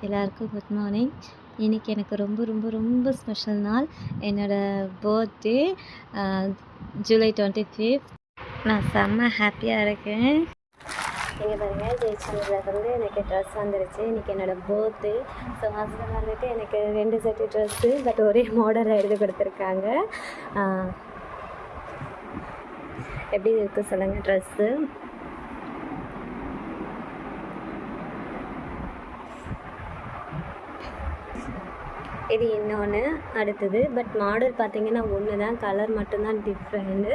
எல்லாருக்கும் good morning. இன்றைக்கி எனக்கு ரொம்ப ரொம்ப ரொம்ப ஸ்பெஷல் நாள். என்னோடய பர்த்டே ஜூலை 25. நான் செம்ம ஹாப்பியாக இருக்கேன். இங்கே பாருங்கள், ஜெயச்சந்திரிலேருந்து எனக்கு ட்ரெஸ் வந்துருச்சு. இன்றைக்கி என்னோடய பர்த்டே. ஸோ ஹஸ்பண்ட் வந்துட்டு எனக்கு 2 செட்டு ட்ரெஸ்ஸு, பட் ஒரே மாடலில் எடுத்து கொடுத்துருக்காங்க. எப்படி இருக்குது சொல்லுங்கள் ட்ரெஸ்ஸு? இது இன்னொன்று அடுத்தது. பட் மாடல் பார்த்திங்கன்னா ஒன்று தான், கலர் மட்டும்தான் டிஃப்ரெண்ட்டு.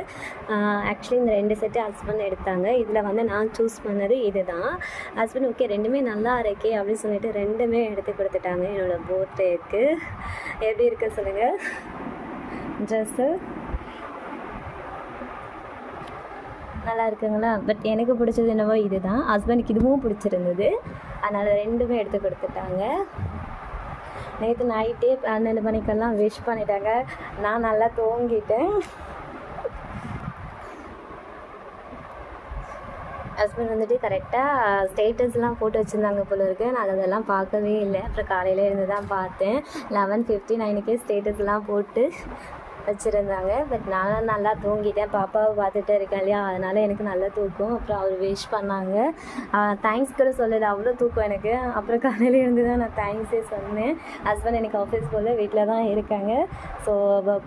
ஆக்சுவலி இந்த 2 செட்டு ஹஸ்பண்ட் எடுத்தாங்க. இதில் வந்து நான் சூஸ் பண்ணது இது தான். ஹஸ்பண்ட் ஓகே ரெண்டுமே நல்லா இருக்கே அப்படின்னு சொல்லிட்டு 2மே எடுத்து கொடுத்துட்டாங்க என்னோடய பர்த்டேக்கு. எப்படி இருக்குது சொல்லுங்கள் ட்ரெஸ்ஸு? நல்லா இருக்குங்களா? பட் எனக்கு பிடிச்சது என்னவோ இது தான். ஹஸ்பண்டுக்கு இதுவும் பிடிச்சிருந்தது, அதனால் 2மே எடுத்து கொடுத்துட்டாங்க. நேற்று நைட்டே 12 மணிக்கெல்லாம் விஷ் பண்ணிட்டாங்க. நான் நல்லா தூங்கிட்டேன். ஹஸ்பண்ட் வந்துட்டு கரெக்டாக ஸ்டேட்டஸ்லாம் போட்டு வச்சுருந்தாங்க போல இருக்குது. நான் அதெல்லாம் பார்க்கவே இல்லை. அப்புறம் காலையில் இருந்து தான் பார்த்தேன். 11:59க்கே ஸ்டேட்டஸ்லாம் போட்டு வச்சுருந்தாங்க. பட் நானும் நல்லா தூங்கிட்டேன். பாப்பாவை பார்த்துட்டு இருக்கேன் இல்லையா, அதனால் எனக்கு நல்ல தூக்கம். அப்புறம் அவர் விஷ் பண்ணாங்க. தேங்க்ஸ் கூட சொல்லலை, அவ்வளோ தூக்கம் எனக்கு. அப்புறம் காலையில் இருந்து தான் நான் தேங்க்ஸே சொன்னேன். ஹஸ்பண்ட் எனக்கு ஆஃபீஸ் போல் வீட்டில் தான் இருக்காங்க. ஸோ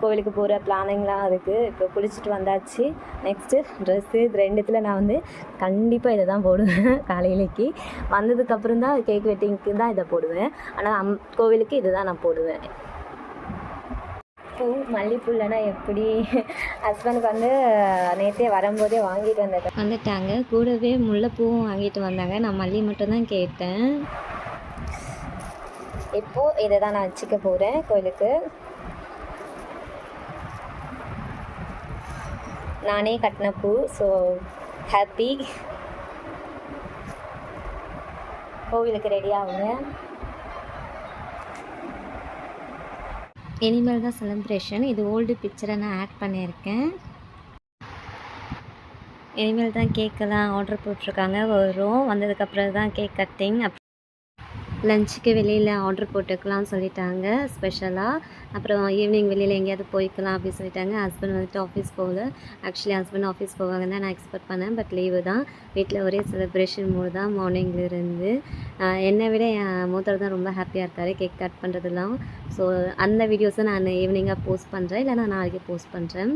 கோவிலுக்கு போகிற பிளானிங்லாம் இருக்குது. இப்போ குளிச்சுட்டு வந்தாச்சு. நெக்ஸ்ட்டு ட்ரெஸ்ஸு இது 2த்தில் நான் வந்து கண்டிப்பாக இதை தான் போடுவேன். காலையிலேக்கு வந்ததுக்கப்புறம் தான் கேக் வெட்டிங்க்கு தான் இதை போடுவேன். ஆனால் கோவிலுக்கு இது தான் நான் போடுவேன். பூ மல்லிப்பூ இல்லைனா எப்படி? ஹஸ்பண்டுக்கு வந்து நேற்றே வரும்போதே வாங்கிட்டு வந்துட்டாங்க. கூடவே முல்லைப்பூவும் வாங்கிட்டு வந்தாங்க. நான் மல்லி மட்டும்தான் கேட்டேன். இப்போது இதை தான் நான் வச்சுக்க போகிறேன் கோயிலுக்கு. நானே கட்டின பூ. So happy. கோவிலுக்கு ரெடி ஆகுங்க. இனிமேல் தான் செலிப்ரேஷன். இது ஓல்டு பிக்சரை நான் ஆட் பண்ணியிருக்கேன். இனிமேல் தான் கேக்கெல்லாம் ஆர்டர் போட்டிருக்காங்க. வரும் வந்ததுக்கப்புறம் தான் கேக் கட்டிங். லஞ்சுக்கு வெளியில் ஆர்டர் போட்டுக்கலாம்னு சொல்லிட்டாங்க ஸ்பெஷலாக. அப்புறம் ஈவினிங் வெளியில் எங்கேயாவது போய்க்கலாம் அப்படின்னு சொல்லிட்டாங்க. ஹஸ்பண்ட் வந்துட்டு ஆஃபீஸ் போகல. ஆக்சுவலி ஹஸ்பண்ட் ஆஃபீஸ் போவாங்கன்னு தான் நான் எக்ஸ்பெக்ட் பண்ணேன். பட் லீவு தான். வீட்டில் ஒரே செலிப்ரேஷன் மூடு தான் மார்னிங்லேருந்து. என்னை விட என் மூத்தர் தான் ரொம்ப ஹாப்பியாக இருக்கார் கேக் கட் பண்ணுறதுலாம். ஸோ அந்த வீடியோஸை நான் ஈவினிங்காக போஸ்ட் பண்ணுறேன், இல்லைனா நாளைக்கு போஸ்ட் பண்ணுறேன்.